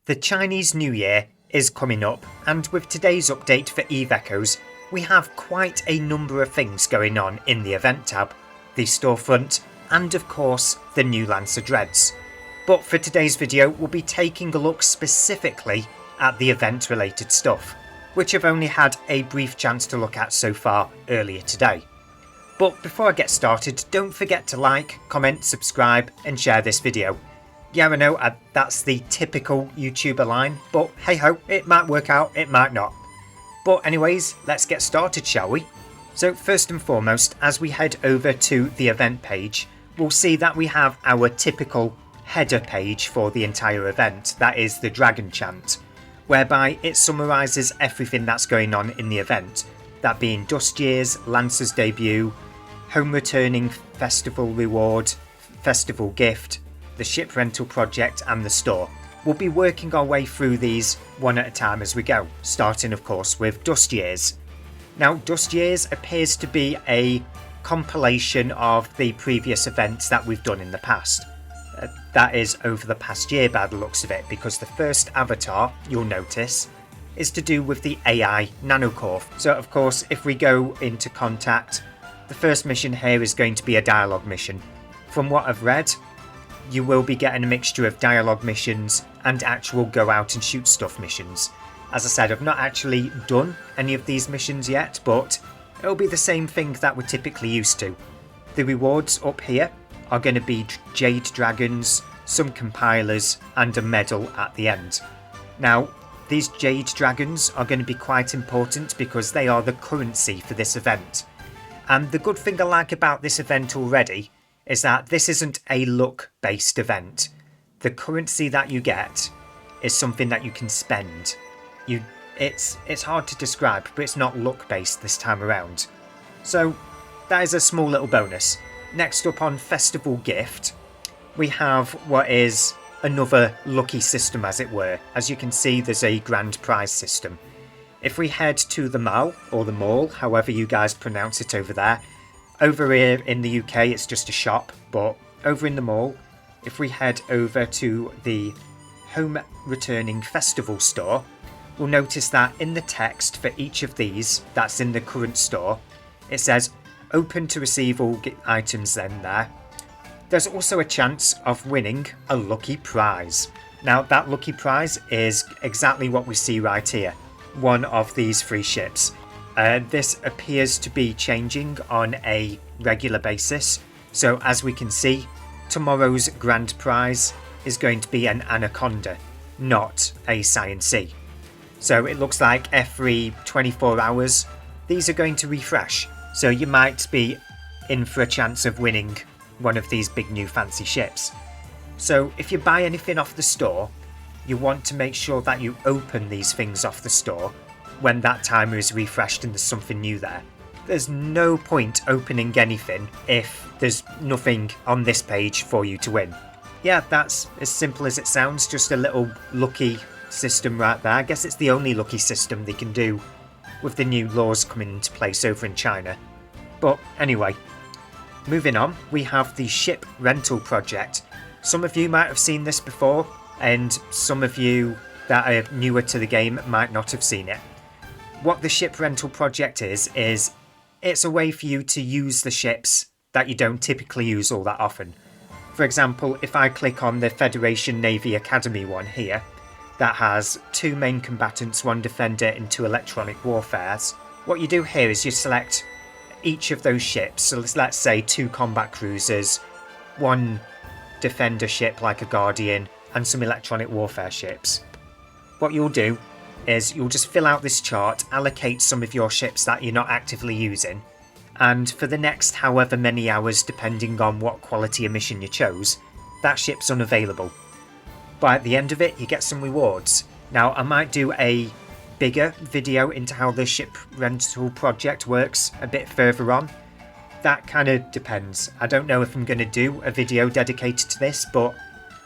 The Chinese New Year is coming up, and with today's update for Eve Echoes, we have quite a number of things going on in the event tab, the storefront, and of course the new Lancer Dreads. But for today's video, we'll be taking a look specifically at the event related stuff, which I've only had a brief chance to look at so far earlier today. But before I get started, don't forget to like, comment, subscribe and share this video. Yeah, I know that's the typical YouTuber line, but hey ho, it might work out, it might not. But anyways, let's get started, shall we? So first and foremost, as we head over to the event page, we'll see that we have our typical header page for the entire event, that is the Dragon Chant, whereby it summarises everything that's going on in the event, that being Dust Years, Lancer's debut, Home Returning Festival Reward, Festival Gift, the ship rental project and the store. We'll be working our way through these one at a time as we go, starting of course with Dust Years. Now Dust Years appears to be a compilation of the previous events that we've done in the past. That is over the past year by the looks of it, because the first avatar, you'll notice, is to do with the AI nanocore. So of course if we go into contact, the first mission here is going to be a dialogue mission. From what I've read, you will be getting a mixture of dialogue missions and actual go out and shoot stuff missions. As I said, I've not actually done any of these missions yet, but it'll be the same thing that we're typically used to. The rewards up here are going to be Jade Dragons, some compilers and a medal at the end. Now, these Jade Dragons are going to be quite important because they are the currency for this event. And the good thing I like about this event already is that this isn't a luck-based event. The currency that you get is something that you can spend. It's hard to describe, but it's not luck-based this time around. So that is a small little bonus. Next up on Festival Gift, we have what is another lucky system, as it were. As you can see, there's a grand prize system. If we head to the mall, or the mall, however you guys pronounce it over there, over here in the UK it's just a shop, but over in the mall, if we head over to the Home Returning Festival store, we'll notice that in the text for each of these that's in the current store, it says open to receive all items then there. There's also a chance of winning a lucky prize. Now that lucky prize is exactly what we see right here, one of these three ships. This appears to be changing on a regular basis, so as we can see, tomorrow's grand prize is going to be an Anaconda, not a Sci-Fi. So it looks like every 24 hours these are going to refresh, so you might be in for a chance of winning one of these big new fancy ships. So if you buy anything off the store, you want to make sure that you open these things off the store when that timer is refreshed and there's something new there. There's no point opening anything if there's nothing on this page for you to win. Yeah, that's as simple as it sounds, just a little lucky system right there. I guess it's the only lucky system they can do with the new laws coming into place over in China. But anyway, moving on, we have the ship rental project. Some of you might have seen this before, and some of you that are newer to the game might not have seen it. What the ship rental project is it's a way for you to use the ships that you don't typically use all that often. For example, if I click on the Federation Navy Academy one here, that has 2 main combatants, 1 defender and 2 electronic warfares. What you do here is you select each of those ships, so let's say 2 combat cruisers, 1 defender ship like a Guardian and some electronic warfare ships. What you'll do is you'll just fill out this chart, allocate some of your ships that you're not actively using, and for the next however many hours, depending on what quality of mission you chose, that ship's unavailable. But at the end of it, you get some rewards. Now, I might do a bigger video into how the ship rental project works a bit further on. That kind of depends. I don't know if I'm going to do a video dedicated to this, but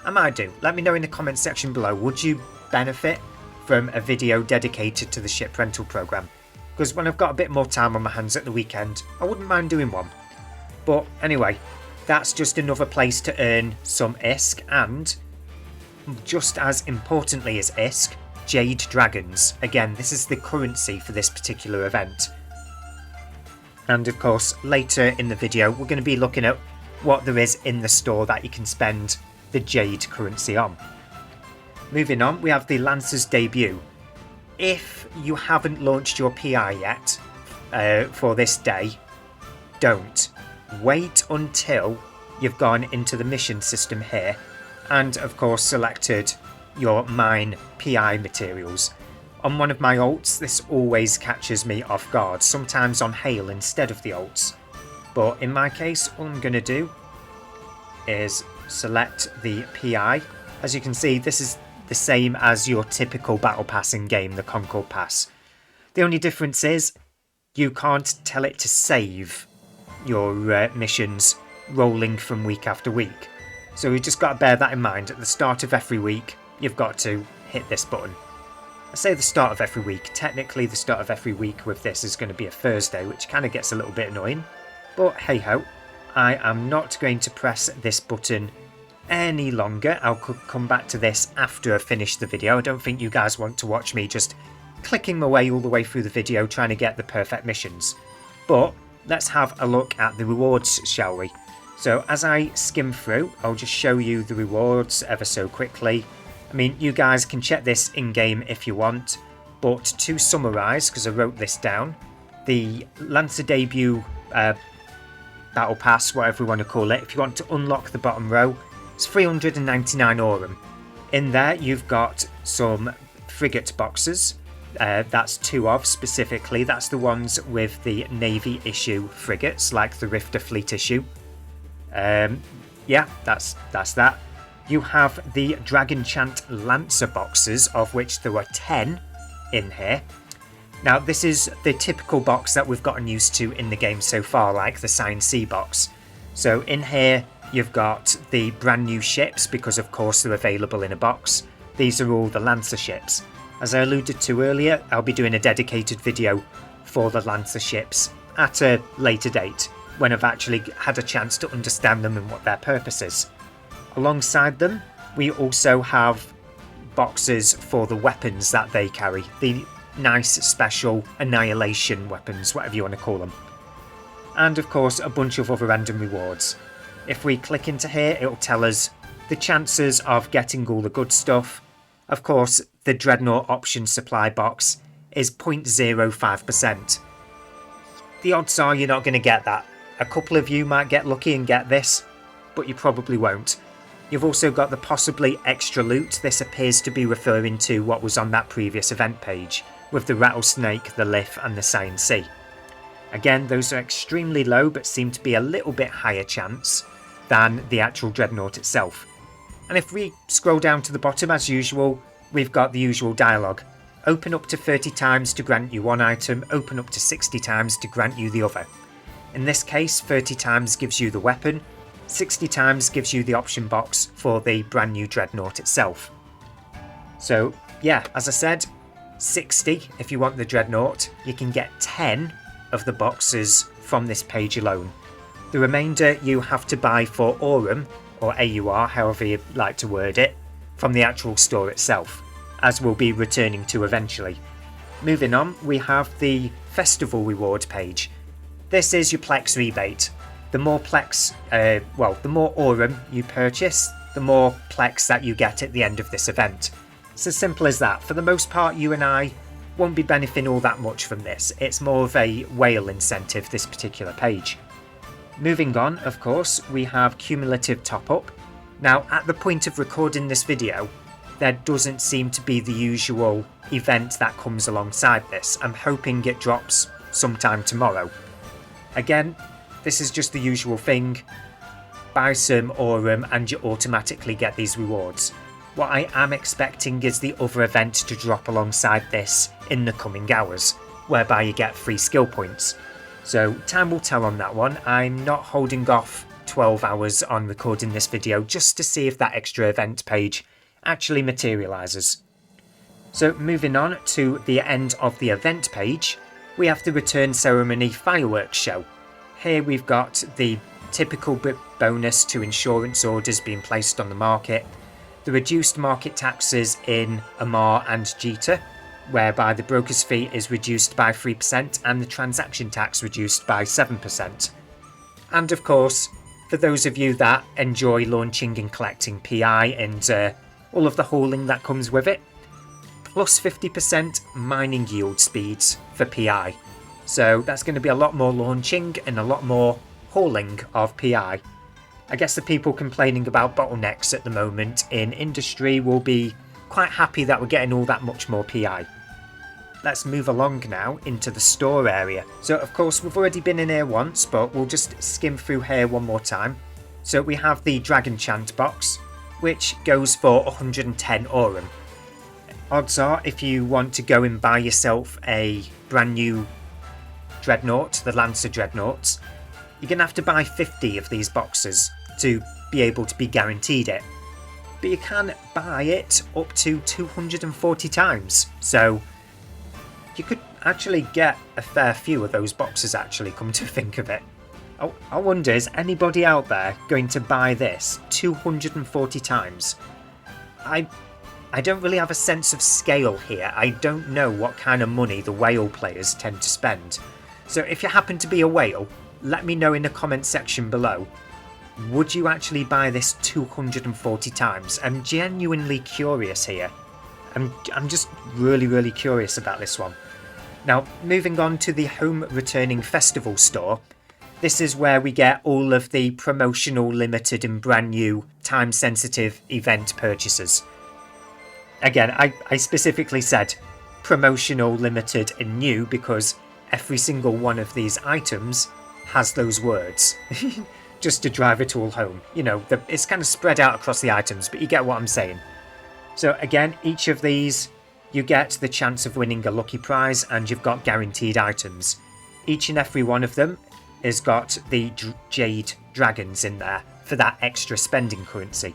I might do. Let me know in the comment section below. Would you benefit from a video dedicated to the ship rental program? Because when I've got a bit more time on my hands at the weekend, I wouldn't mind doing one. But anyway, that's just another place to earn some ISK, and just as importantly as ISK, Jade Dragons. Again, this is the currency for this particular event. And of course, later in the video, we're going to be looking at what there is in the store that you can spend the Jade currency on. Moving on, we have the Lancer's debut. If you haven't launched your PI yet for this day, don't. Wait until you've gone into the mission system here and of course selected your mine PI materials. On one of my ults, this always catches me off guard, sometimes on hail instead of the ults. But in my case, all I'm going to do is select the PI. As you can see, this is the same as your typical battle pass in game, the Concord Pass. The only difference is you can't tell it to save your missions rolling from week after week. So we've just got to bear that in mind. At the start of every week, you've got to hit this button. I say the start of every week. Technically, the start of every week with this is going to be a Thursday, which kind of gets a little bit annoying. But hey ho, I am not going to press this button any longer. I'll come back to this after I finish the video. I don't think you guys want to watch me just clicking my way all the way through the video trying to get the perfect missions. But let's have a look at the rewards, shall we? So as I skim through, I'll just show you the rewards ever so quickly. I mean, you guys can check this in-game if you want, but to summarise, because I wrote this down, the Lancer debut battle pass, whatever you want to call it, if you want to unlock the bottom row, it's 399 Aurum. In there, you've got some frigate boxes. That's 2 of specifically. That's the ones with the Navy issue frigates, like the Rifter Fleet issue. Yeah, that's that. You have the Dragon Chant Lancer boxes, of which there were 10 in here. Now, this is the typical box that we've gotten used to in the game so far, like the Sci-Fi box. So in here, you've got the brand new ships, because of course they're available in a box. These are all the Lancer ships. As I alluded to earlier, I'll be doing a dedicated video for the Lancer ships at a later date, when I've actually had a chance to understand them and what their purpose is. Alongside them, we also have boxes for the weapons that they carry, the nice special annihilation weapons, whatever you want to call them. And of course, a bunch of other random rewards. If we click into here, it'll tell us the chances of getting all the good stuff. Of course, the Dreadnought option supply box is 0.05%. The odds are you're not going to get that. A couple of you might get lucky and get this, but you probably won't. You've also got the possibly extra loot. This appears to be referring to what was on that previous event page, with the Rattlesnake, the Lif and the Sci-Fi. Again, those are extremely low, but seem to be a little bit higher chance than the actual Dreadnought itself. And if we scroll down to the bottom, as usual, we've got the usual dialogue. Open up to 30 times to grant you one item, open up to 60 times to grant you the other. In this case, 30 times gives you the weapon, 60 times gives you the option box for the brand new Dreadnought itself. So yeah, as I said, 60 if you want the Dreadnought. You can get 10 of the boxes from this page alone. The remainder you have to buy for Aurum, or AUR, however you like to word it, from the actual store itself, as we'll be returning to eventually. Moving on, we have the Festival reward page. This is your Plex rebate. The more Plex, the more Aurum you purchase, the more Plex that you get at the end of this event. It's as simple as that. For the most part, you and I won't be benefiting all that much from this. It's more of a whale incentive, this particular page. Moving on, of course, we have cumulative top-up. Now, at the point of recording this video, there doesn't seem to be the usual event that comes alongside this. I'm hoping it drops sometime tomorrow. Again, this is just the usual thing. Buy some Aurum and you automatically get these rewards. What I am expecting is the other event to drop alongside this in the coming hours, whereby you get free skill points. So time will tell on that one. I'm not holding off 12 hours on recording this video just to see if that extra event page actually materialises. So moving on to the end of the event page, we have the return ceremony fireworks show. Here we've got the typical bonus to insurance orders being placed on the market. the reduced market taxes in Amar and Jita, whereby the broker's fee is reduced by 3% and the transaction tax reduced by 7%. And of course, for those of you that enjoy launching and collecting PI and all of the hauling that comes with it, plus 50% mining yield speeds for PI. So that's going to be a lot more launching and a lot more hauling of PI. I guess the people complaining about bottlenecks at the moment in industry will be quite happy that we're getting all that much more PI. Let's move along now into the store area. So of course we've already been in here once, but we'll just skim through here one more time. So we have the Dragon Chant box, which goes for 110 Aurum. Odds are, if you want to go and buy yourself a brand new Dreadnought, the Lancer Dreadnoughts, you're going to have to buy 50 of these boxes to be able to be guaranteed it. But you can buy it up to 240 times, so you could actually get a fair few of those boxes, actually, come to think of it. I wonder, is anybody out there going to buy this 240 times? I don't really have a sense of scale here. I don't know what kind of money the whale players tend to spend. So if you happen to be a whale, let me know in the comment section below. Would you actually buy this 240 times? I'm genuinely curious here. I'm just really curious about this one. Now, moving on to the Home Returning Festival store. This is where we get all of the promotional, limited and brand new time-sensitive event purchases. Again, I specifically said promotional, limited and new because every single one of these items has those words. Just to drive it all home. You know, it's kind of spread out across the items, but you get what I'm saying. So again, each of these, you get the chance of winning a lucky prize and you've got guaranteed items. Each and every one of them has got the Jade Dragons in there for that extra spending currency.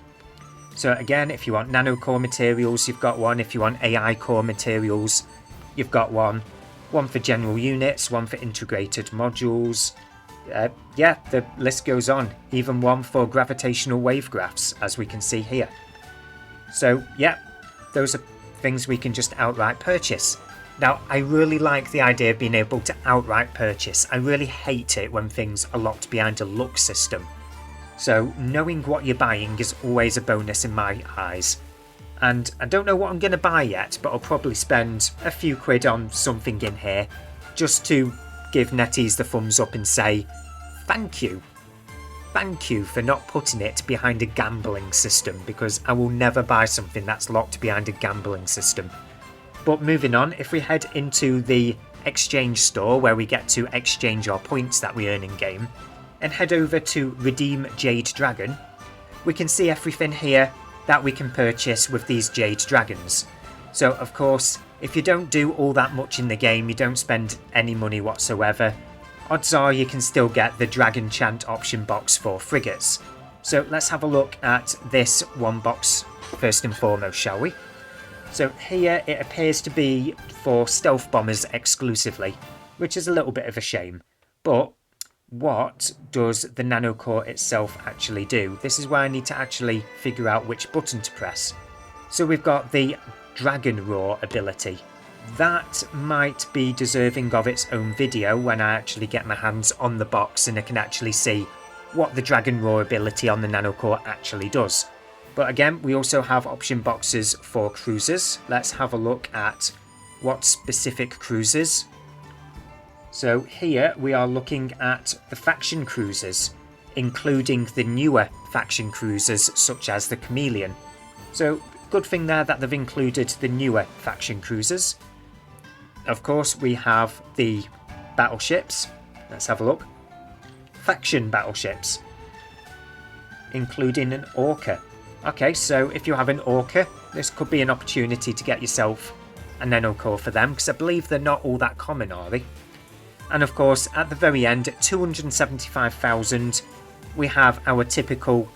So again, if you want nano core materials, you've got one. If you want AI core materials, you've got one. One for general units, one for integrated modules. Yeah, the list goes on. Even one for gravitational wave graphs, as we can see here. So yeah, those are things we can just outright purchase. Now, I really like the idea of being able to outright purchase. I really hate it when things are locked behind a luck system. So knowing what you're buying is always a bonus in my eyes. And I don't know what I'm going to buy yet, but I'll probably spend a few quid on something in here just to give NetEase the thumbs up and say thank you. Thank you for not putting it behind a gambling system, because I will never buy something that's locked behind a gambling system. But moving on, if we head into the exchange store where we get to exchange our points that we earn in game and head over to Redeem Jade Dragon, we can see everything here that we can purchase with these Jade Dragons. So of course, if you don't do all that much in the game, you don't spend any money whatsoever, odds are you can still get the Dragon Chant option box for frigates. So let's have a look at this one box first and foremost, shall we? So here it appears to be for stealth bombers exclusively, which is a little bit of a shame. But what does the nanocore itself actually do? This is where I need to actually figure out which button to press. So we've got the Dragon Roar ability. That might be deserving of its own video when I actually get my hands on the box and I can actually see what the Dragon Roar ability on the nanocore actually does. But again, we also have option boxes for cruisers. Let's have a look at what specific cruisers. So here we are looking at the faction cruisers, including the newer faction cruisers such as the Chameleon. So good thing there that they've included the newer faction cruisers. Of course, we have the battleships. Let's have a look. Faction battleships, including an Orca. Okay, so if you have an Orca, this could be an opportunity to get yourself a nanocore for them, because I believe they're not all that common, are they? And of course, at the very end, at 275,000, we have our typical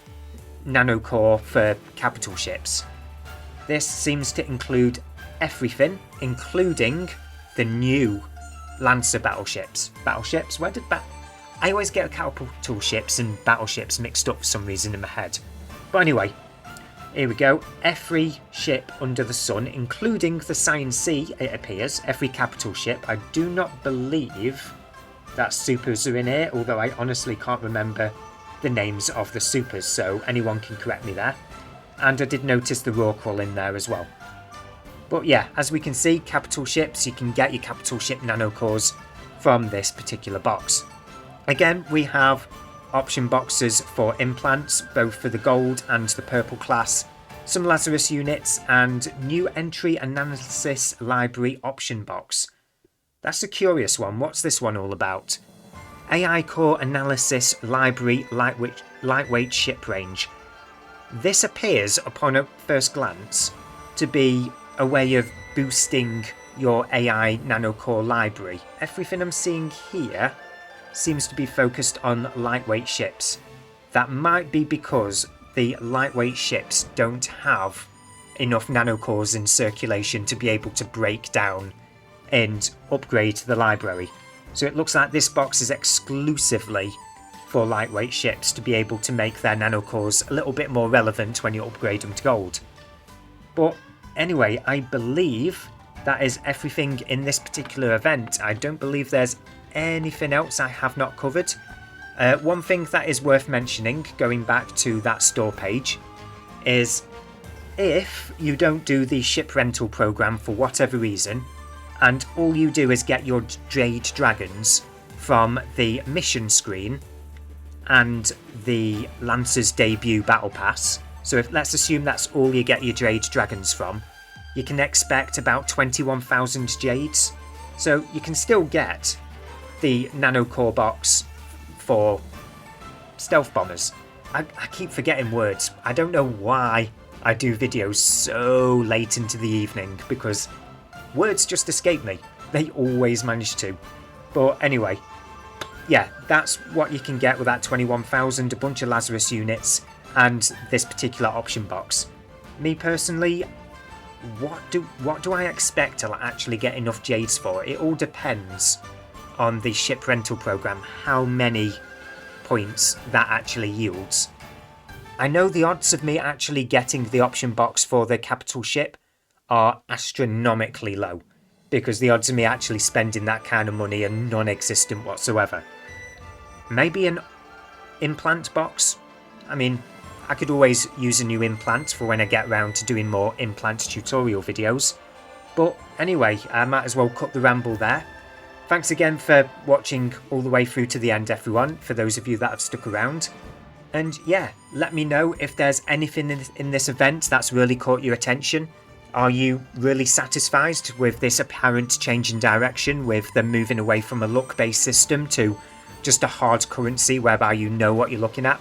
nanocore for capital ships. This seems to include everything, including the new Lancer battleships. Battleships? Where did I always get capital ships and battleships mixed up for some reason in my head. But anyway, Here we go. Every ship under the sun, including the Science Sea, it appears. Every capital ship. I do not believe that supers are in here, although I honestly can't remember the names of the supers, so anyone can correct me there. And I did notice the Rorqual in there as well. But yeah, as we can see, capital ships, you can get your capital ship nanocores from this particular box. Again, we have option boxes for implants, both for the gold and the purple class, some Lazarus units, and new entry analysis library option box. That's a curious one. What's this one all about? AI core analysis library lightweight ship range. This appears upon a first glance to be a way of boosting your AI nanocore library. Everything I'm seeing here seems to be focused on lightweight ships. That might be because the lightweight ships don't have enough nanocores in circulation to be able to break down and upgrade the library. So it looks like this box is exclusively for lightweight ships to be able to make their nanocores a little bit more relevant when you upgrade them to gold. But anyway, I believe that is everything in this particular event. I don't believe there's anything else I have not covered. One thing that is worth mentioning, going back to that store page, is if you don't do the ship rental program for whatever reason, and all you do is get your Jade Dragons from the mission screen and the Lancer's debut battle pass, so let's assume that's all you get your Jade Dragons from, you can expect about 21,000 Jades. So you can still get the nanocore box for stealth bombers. I keep forgetting words. I don't know why I do videos so late into the evening, because words just escape me. They always manage to. But anyway, yeah, that's what you can get with that 21,000, a bunch of Lazarus units, and this particular option box. Me personally, what do I expect to actually get enough Jades for? It all depends on the ship rental program, how many points that actually yields. I know the odds of me actually getting the option box for the capital ship are astronomically low, because the odds of me actually spending that kind of money are non-existent whatsoever. Maybe an implant box? I mean, I could always use a new implant for when I get around to doing more implant tutorial videos. But anyway, I might as well cut the ramble there. Thanks again for watching all the way through to the end, everyone, for those of you that have stuck around. And yeah, let me know if there's anything in this event that's really caught your attention. Are you really satisfied with this apparent change in direction, with them moving away from a luck-based system to just a hard currency whereby you know what you're looking at?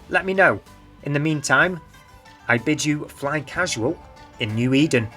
Let me know. In the meantime, I bid you fly casual in New Eden.